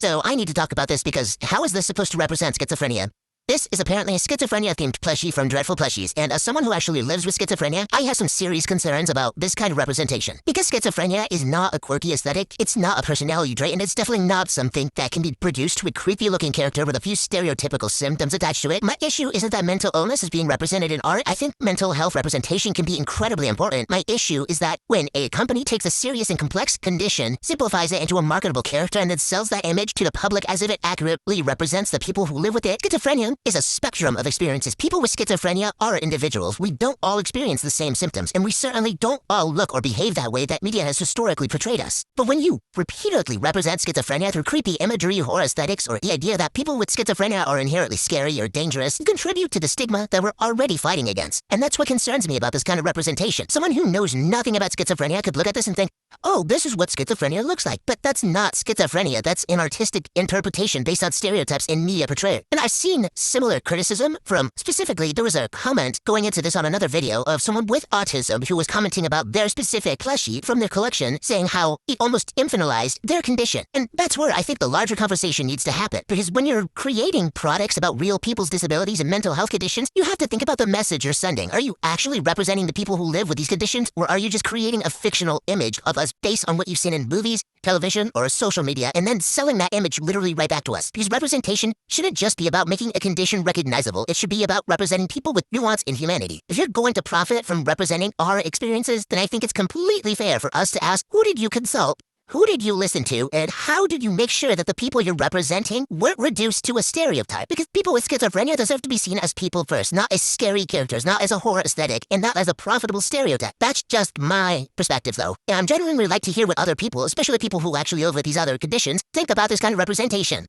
So I need to talk about this because how is this supposed to represent schizophrenia? This is apparently a schizophrenia-themed plushie from Dreadful Plushies, and as someone who actually lives with schizophrenia, I have some serious concerns about this kind of representation. Because schizophrenia is not a quirky aesthetic, it's not a personality trait, and it's definitely not something that can be produced with a creepy-looking character with a few stereotypical symptoms attached to it. My issue isn't that mental illness is being represented in art. I think mental health representation can be incredibly important. My issue is that when a company takes a serious and complex condition, simplifies it into a marketable character, and then sells that image to the public as if it accurately represents the people who live with it, schizophrenia is a spectrum of experiences. People with schizophrenia are individuals. We don't all experience the same symptoms, and we certainly don't all look or behave that way that media has historically portrayed us. But when you repeatedly represent schizophrenia through creepy imagery or aesthetics, or the idea that people with schizophrenia are inherently scary or dangerous, you contribute to the stigma that we're already fighting against. And that's what concerns me about this kind of representation. Someone who knows nothing about schizophrenia could look at this and think, oh, this is what schizophrenia looks like. But that's not schizophrenia. That's an artistic interpretation based on stereotypes in media portrayal. And I've seen similar criticism from, specifically, there was a comment going into this on another video of someone with autism who was commenting about their specific plushie from their collection, saying how it almost infantilized their condition. And that's where I think the larger conversation needs to happen. Because when you're creating products about real people's disabilities and mental health conditions, you have to think about the message you're sending. Are you actually representing the people who live with these conditions, or are you just creating a fictional image of us based on what you've seen in movies, television, or social media, and then selling that image literally right back to us? Because representation shouldn't just be about making a condition recognizable. It should be about representing people with nuance and humanity. If you're going to profit from representing our experiences, then I think it's completely fair for us to ask, who did you consult? Who did you listen to, and how did you make sure that the people you're representing weren't reduced to a stereotype? Because people with schizophrenia deserve to be seen as people first, not as scary characters, not as a horror aesthetic, and not as a profitable stereotype. That's just my perspective, though. And I'm genuinely like to hear what other people, especially people who actually live with these other conditions, think about this kind of representation.